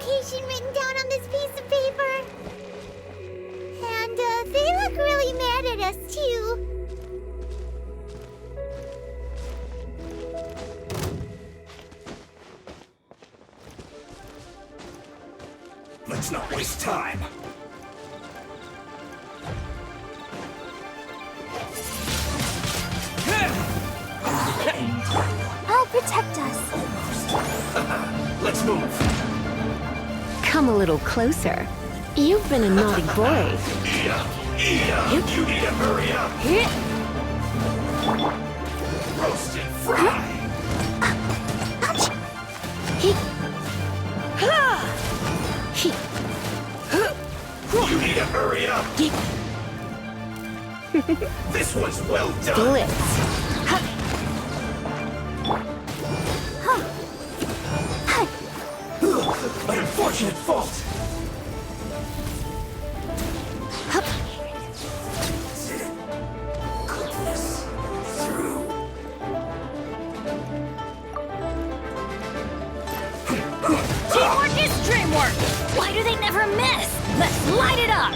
location written down on this piece of paper. And they look really mad at us, too. Let's not waste time. I'll protect us. Let's move. Come a little closer. You've been a naughty boy. You need to hurry up. Roast and fry. You need to hurry up. This one's well done. Blitz. An unfortunate fault. Teamwork is dreamwork! Why do they never miss? Let's light it up!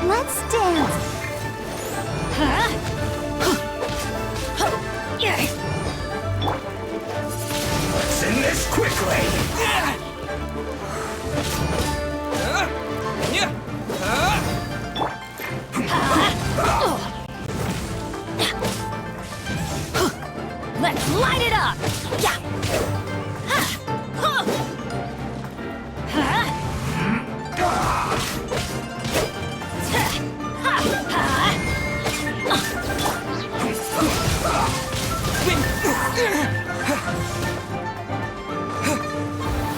Let's dance. Let's end this quickly. Let's light it up!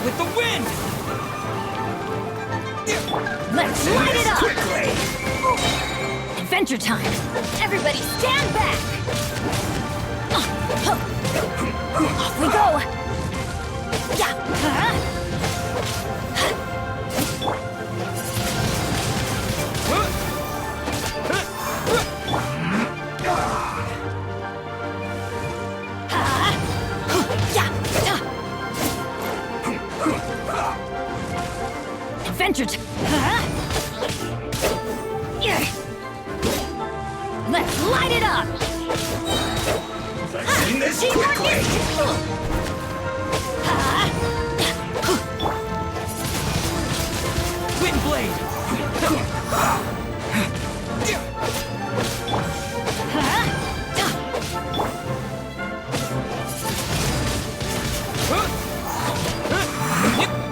With the wind. Let's light it up! Quickly. Adventure time! Everybody stand back! Off we go! Adventure time! Let's light it up! Let's end this quickly. Wind blade.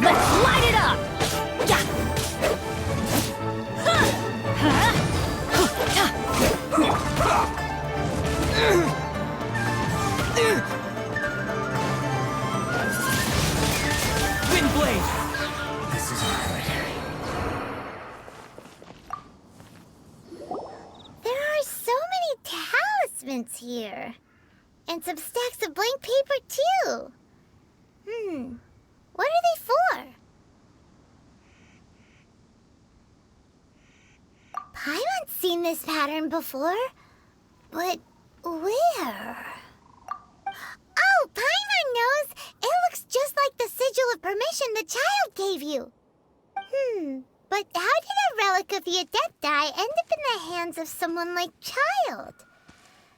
Let's light it up! Wind blade. This isn't good. There are so many talismans here. And some stacks of blank paper, too. What are they for? Paimon's seen this pattern before. But where? Oh, Paimon knows! It looks just like the sigil of permission the child gave you. But how did a relic of your death die end up in the hands of someone like Child?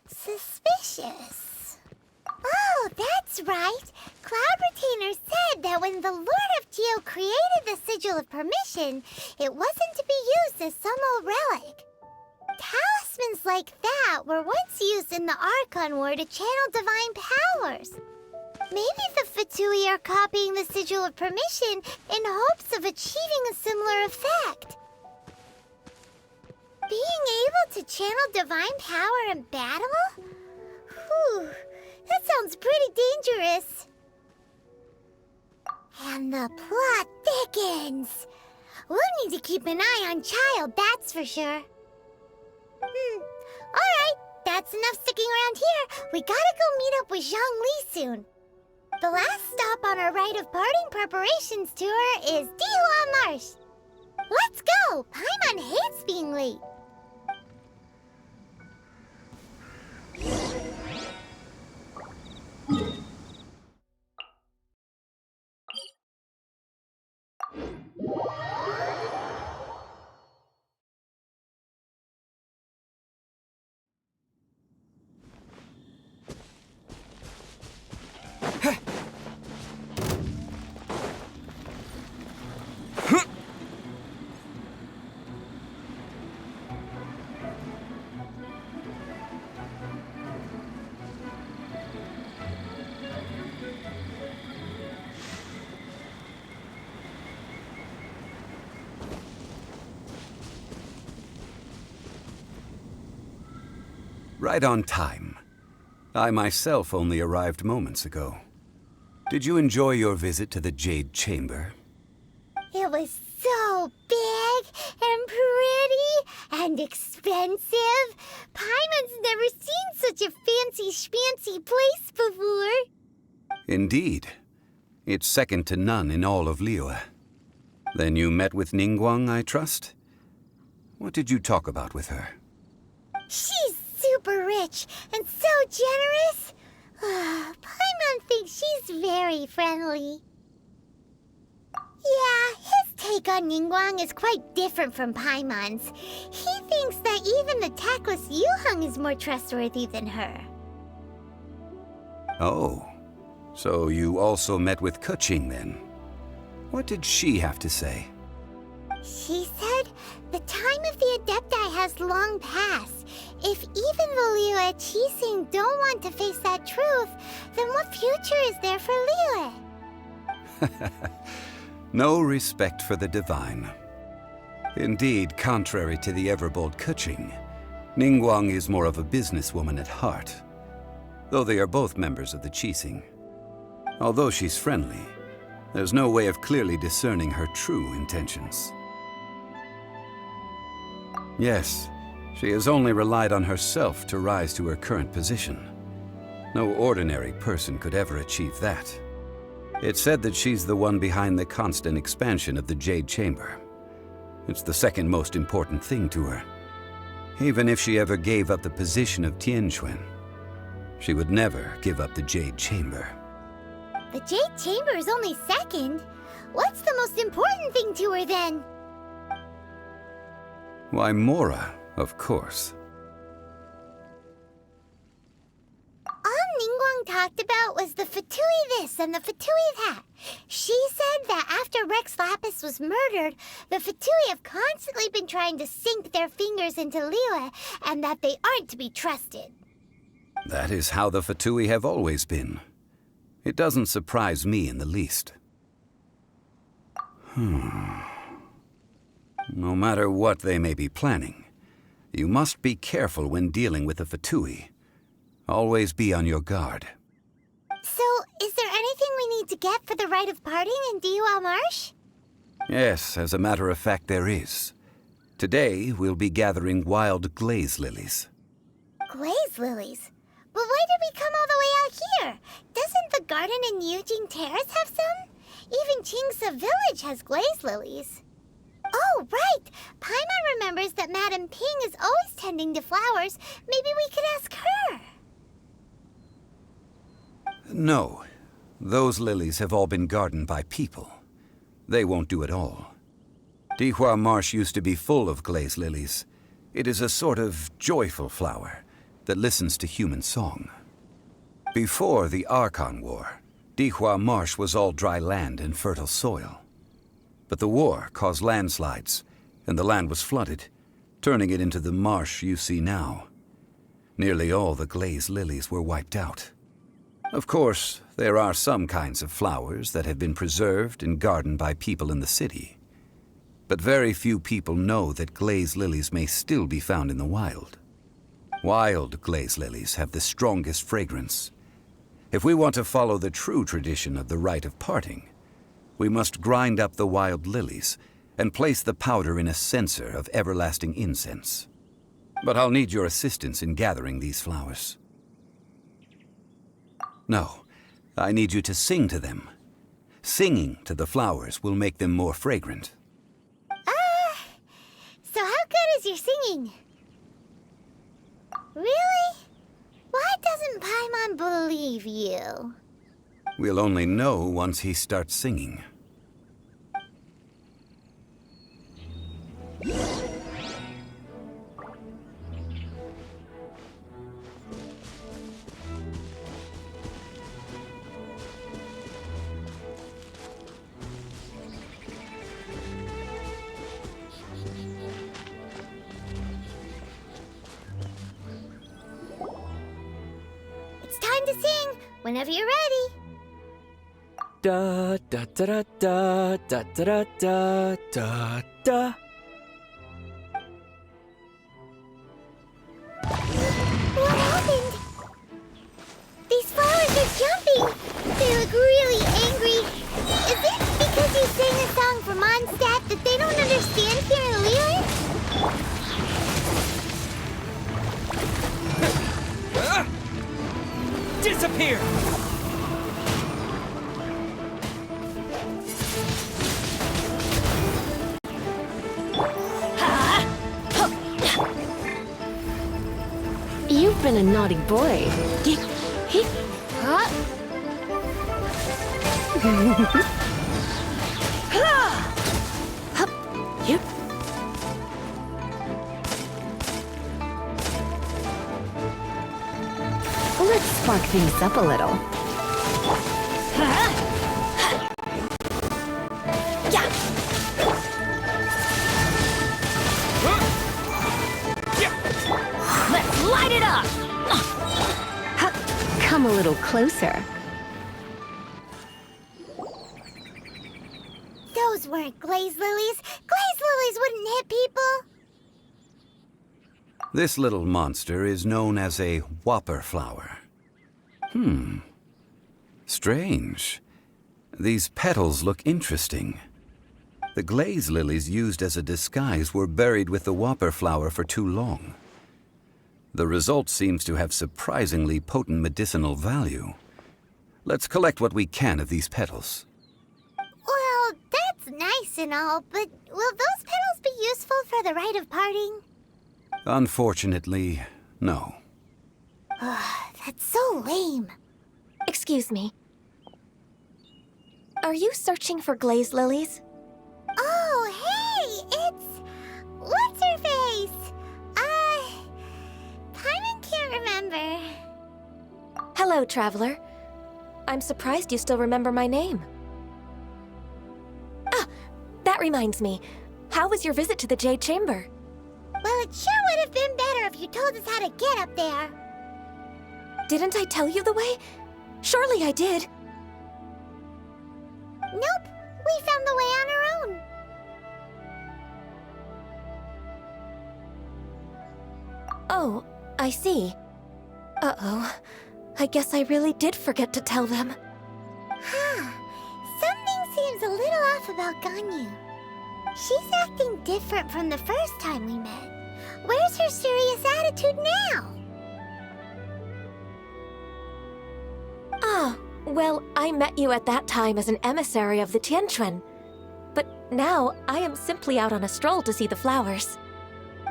Suspicious. Oh, that's right. Cloud Retainer said that when the Lord of Geo created the sigil of permission, it wasn't to be used as some old relic. Talismans like that were once used in the Archon War to channel divine powers. Maybe the Fatui are copying the sigil of permission in hopes of achieving a similar effect. Being able to channel divine power in battle? Whew, that sounds pretty dangerous. And the plot thickens. We'll need to keep an eye on Child, that's for sure. Alright, that's enough sticking around here. We gotta go meet up with Zhang Li soon. The last stop on our rite of parting preparations tour is Dihua Marsh. Let's go! Paimon hates being late. Right on time. I myself only arrived moments ago. Did you enjoy your visit to the Jade Chamber? It was so big and pretty and expensive. Paimon's never seen such a fancy schmancy place before. Indeed. It's second to none in all of Liyue. Then you met with Ningguang, I trust? What did you talk about with her? She's super rich and so generous. Paimon thinks she's very friendly. Yeah, his take on Ningguang is quite different from Paimon's. He thinks that even the tactless Yuheng is more trustworthy than her. Oh, so you also met with Keqing then? What did she have to say? She said the time of the Adepti has long passed. If even the Liyue Qixing don't want to face that truth, then what future is there for Liyue? No respect for the divine. Indeed, contrary to the ever-bold Keqing, Ningguang is more of a businesswoman at heart, though they are both members of the Qixing. Although she's friendly, there's no way of clearly discerning her true intentions. Yes, she has only relied on herself to rise to her current position. No ordinary person could ever achieve that. It's said that she's the one behind the constant expansion of the Jade Chamber. It's the second most important thing to her. Even if she ever gave up the position of Tianquan, she would never give up the Jade Chamber. The Jade Chamber is only second. What's the most important thing to her then? Why, Mora, of course. All Ningguang talked about was the Fatui this and the Fatui that. She said that after Rex Lapis was murdered, the Fatui have constantly been trying to sink their fingers into Liyue, and that they aren't to be trusted. That is how the Fatui have always been. It doesn't surprise me in the least. No matter what they may be planning, you must be careful when dealing with the Fatui. Always be on your guard. So, is there anything we need to get for the rite of parting in Dihua Marsh? Yes, as a matter of fact, there is. Today, we'll be gathering wild glaze lilies. Glaze lilies? But why did we come all the way out here? Doesn't the garden in Yujing Terrace have some? Even Qingse Village has glaze lilies. Oh, right! Paimon remembers that Madame Ping is always tending to flowers. Maybe we could ask her. No, those lilies have all been gardened by people. They won't do it all. Dihua Marsh used to be full of glaze lilies. It is a sort of joyful flower that listens to human song. Before the Archon War, Dihua Marsh was all dry land and fertile soil. But the war caused landslides, and the land was flooded, turning it into the marsh you see now. Nearly all the glaze lilies were wiped out. Of course, there are some kinds of flowers that have been preserved and gardened by people in the city. But very few people know that glaze lilies may still be found in the wild. Wild glaze lilies have the strongest fragrance. If we want to follow the true tradition of the rite of parting, we must grind up the wild lilies and place the powder in a censer of everlasting incense. But I'll need your assistance in gathering these flowers. No, I need you to sing to them. Singing to the flowers will make them more fragrant. you're singing. Really? Why doesn't Paimon believe you? We'll only know once he starts singing. It's time to sing, whenever you're ready. Da da da da da da da da da da. What happened? These flowers are jumping. They look really angry. Is it because you sang a song for Mondstadt that they don't understand here in Leland? Disappear! You've been a naughty boy. Huh? Let's spark things up a little. Let's light it up! Come a little closer. Those weren't glaze lilies. Glaze lilies wouldn't hit people. This little monster is known as a whopper flower. Strange. These petals look interesting. The glaze lilies used as a disguise were buried with the whopper flower for too long. The result seems to have surprisingly potent medicinal value. Let's collect what we can of these petals. Well, that's nice and all, but will those petals be useful for the rite of parting? Unfortunately, no. That's so lame. Excuse me. Are you searching for glaze lilies? Oh, hey, it's... What's-her-face? Paimon can't remember. Hello, traveler. I'm surprised you still remember my name. Ah, that reminds me. How was your visit to the Jade Chamber? Well, it sure would have been better if you told us how to get up there. Didn't I tell you the way? Surely I did. Nope, we found the way on our own. Oh, I see. Uh-oh. I guess I really did forget to tell them. Something seems a little off about Ganyu. She's acting different from the first time we met. Where's her serious attitude now? Ah, well, I met you at that time as an emissary of the Tianquan. But now, I am simply out on a stroll to see the flowers.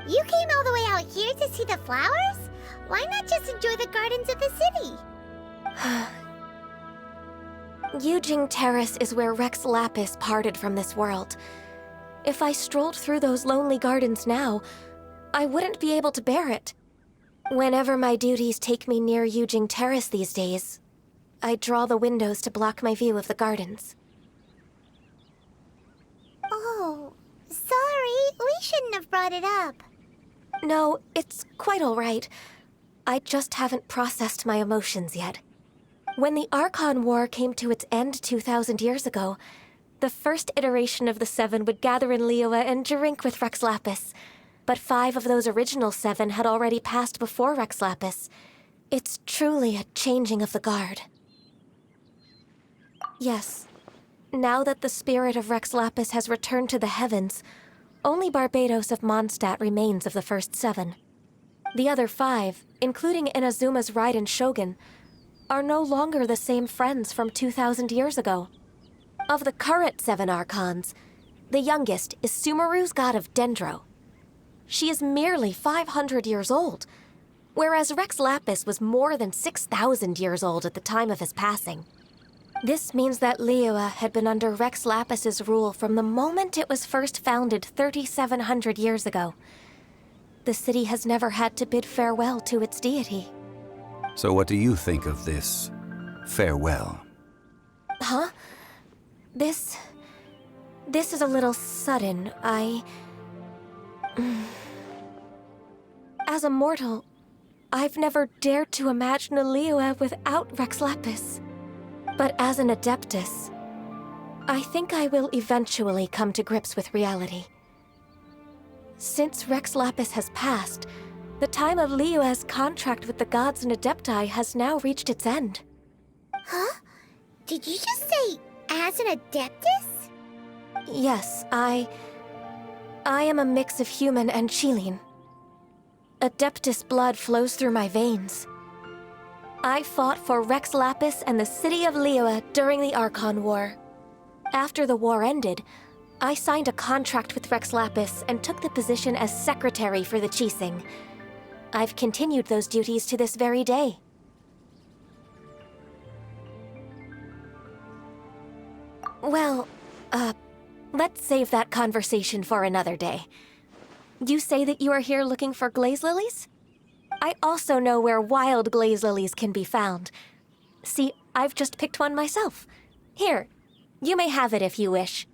You came all the way out here to see the flowers? Why not just enjoy the gardens of the city? Yujing Terrace is where Rex Lapis parted from this world. If I strolled through those lonely gardens now, I wouldn't be able to bear it. Whenever my duties take me near Yujing Terrace these days, I draw the windows to block my view of the gardens. Oh, sorry. We shouldn't have brought it up. No, it's quite all right. I just haven't processed my emotions yet. When the Archon War came to its end 2,000 years ago, the first iteration of the Seven would gather in Liyue and drink with Rex Lapis. But 5 of those original 7 had already passed before Rex Lapis. It's truly a changing of the guard. Yes, now that the spirit of Rex Lapis has returned to the heavens, only Barbados of Mondstadt remains of the first 7. The other 5, including Inazuma's Raiden Shogun, are no longer the same friends from 2,000 years ago. Of the current 7 archons, the youngest is Sumeru's god of Dendro. she is merely 500 years old, whereas Rex Lapis was more than 6,000 years old at the time of his passing. This means that Liyue had been under Rex Lapis's rule from the moment it was first founded 3,700 years ago. The city has never had to bid farewell to its deity. So what do you think of this farewell? Huh? This is a little sudden. As a mortal, I've never dared to imagine a Liyue without Rex Lapis. But as an Adeptus, I think I will eventually come to grips with reality. Since Rex Lapis has passed, the time of Liyue's contract with the gods and Adepti has now reached its end. Huh? Did you just say, as an Adeptus? Yes, I am a mix of human and Qilin. Adeptus blood flows through my veins. I fought for Rex Lapis and the city of Liyue during the Archon War. After the war ended, I signed a contract with Rex Lapis and took the position as secretary for the Qixing. I've continued those duties to this very day. Well, let's save that conversation for another day. You say that you are here looking for glaze lilies? I also know where wild glaze lilies can be found. See, I've just picked one myself. Here, you may have it if you wish.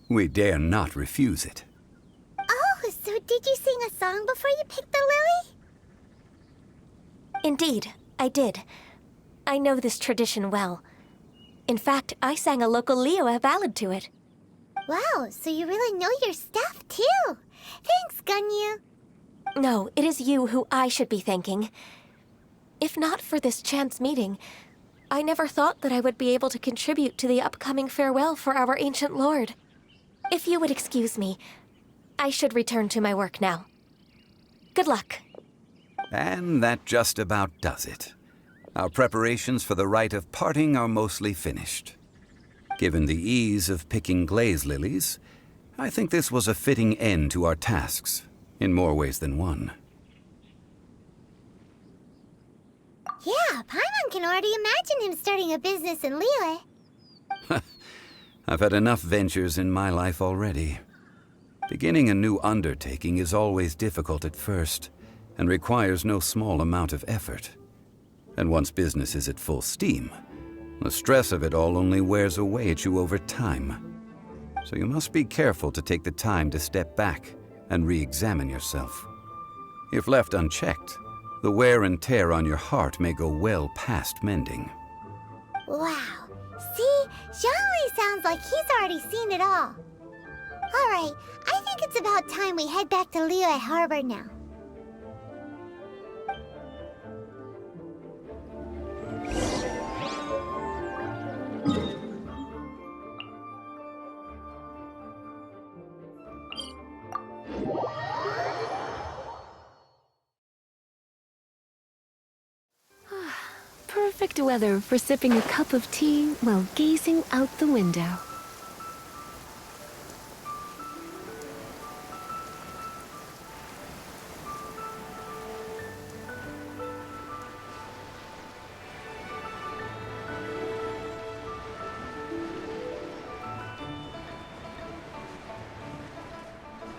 We dare not refuse it. Oh, so did you sing a song before you picked the lily? Indeed, I did. I know this tradition well. In fact, I sang a local Liyue ballad to it. Wow, so you really know your stuff, too. Thanks, Gunyu. No, it is you who I should be thanking. If not for this chance meeting, I never thought that I would be able to contribute to the upcoming farewell for our ancient lord. If you would excuse me, I should return to my work now. Good luck. And that just about does it. Our preparations for the rite of parting are mostly finished. Given the ease of picking glaze lilies, I think this was a fitting end to our tasks, in more ways than one. Yeah, Paimon can already imagine him starting a business in Liyue. I've had enough ventures in my life already. Beginning a new undertaking is always difficult at first, and requires no small amount of effort. And once business is at full steam, the stress of it all only wears away at you over time. So you must be careful to take the time to step back and re-examine yourself. If left unchecked, the wear and tear on your heart may go well past mending. Wow. See? Zhongli sounds like he's already seen it all. Alright, I think it's about time we head back to Liyue Harbor now. Perfect weather for sipping a cup of tea while gazing out the window.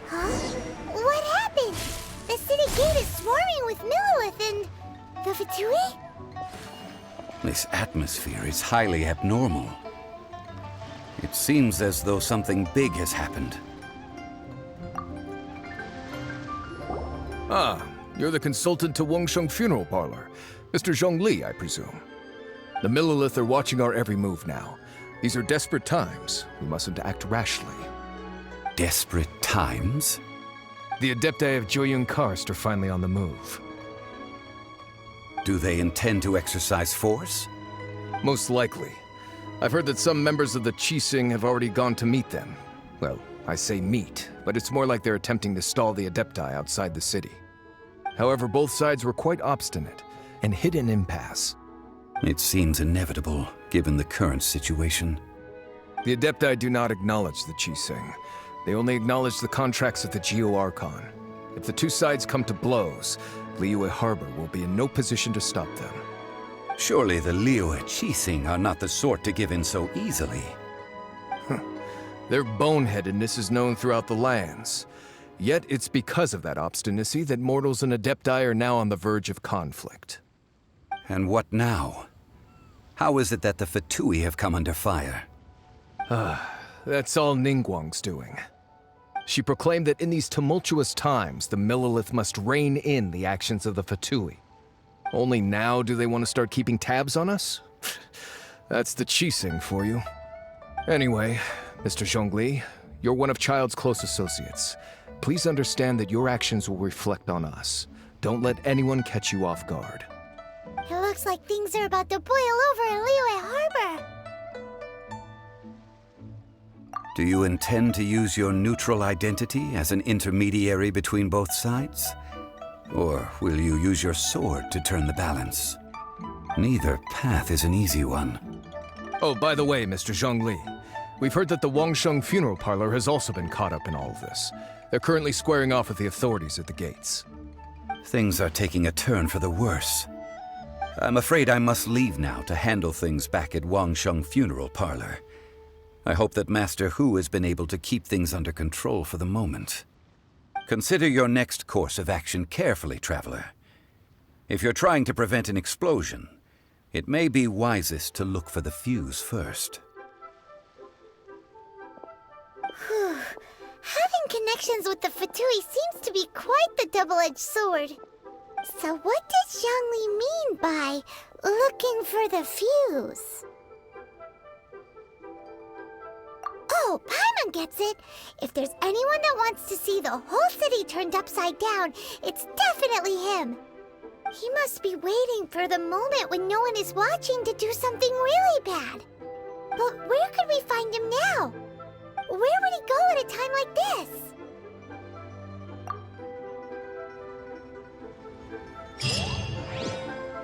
Huh? What happened? The city gate is swarming with Millilith and... the Fatui? This atmosphere is highly abnormal. It seems as though something big has happened. Ah, you're the consultant to Wengsheng Funeral Parlor. Mr. Zhongli, I presume. The Millilith are watching our every move now. These are desperate times. We mustn't act rashly. Desperate times? The Adepti of Joyun Karst are finally on the move. Do they intend to exercise force? Most likely. I've heard that some members of the Qixing have already gone to meet them. Well, I say meet, but it's more like they're attempting to stall the Adepti outside the city. However, both sides were quite obstinate and hit an impasse. It seems inevitable, given the current situation. The Adepti do not acknowledge the Qixing. They only acknowledge the contracts of the Geo-Archon. If the two sides come to blows, Liyue Harbor will be in no position to stop them. Surely the Liyue Qixing are not the sort to give in so easily. Their boneheadedness is known throughout the lands. Yet it's because of that obstinacy that mortals and Adepti are now on the verge of conflict. And what now? How is it that the Fatui have come under fire? That's all Ningguang's doing. She proclaimed that in these tumultuous times, the Millelith must rein in the actions of the Fatui. Only now do they want to start keeping tabs on us? That's the Qixing for you. Anyway, Mr. Zhongli, you're one of Child's close associates. Please understand that your actions will reflect on us. Don't let anyone catch you off guard. It looks like things are about to boil over in Liyue Harbor. Do you intend to use your neutral identity as an intermediary between both sides? Or will you use your sword to turn the balance? Neither path is an easy one. Oh, by the way, Mr. Zhongli, we've heard that the Wangsheng funeral parlor has also been caught up in all of this. They're currently squaring off with the authorities at the gates. Things are taking a turn for the worse. I'm afraid I must leave now to handle things back at Wangsheng funeral parlor. I hope that Master Hu has been able to keep things under control for the moment. Consider your next course of action carefully, Traveler. If you're trying to prevent an explosion, it may be wisest to look for the fuse first. Having connections with the Fatui seems to be quite the double-edged sword. So what does Zhongli mean by looking for the fuse? Oh, Paimon gets it. If there's anyone that wants to see the whole city turned upside down, it's definitely him. He must be waiting for the moment when no one is watching to do something really bad. But where could we find him now? Where would he go at a time like this?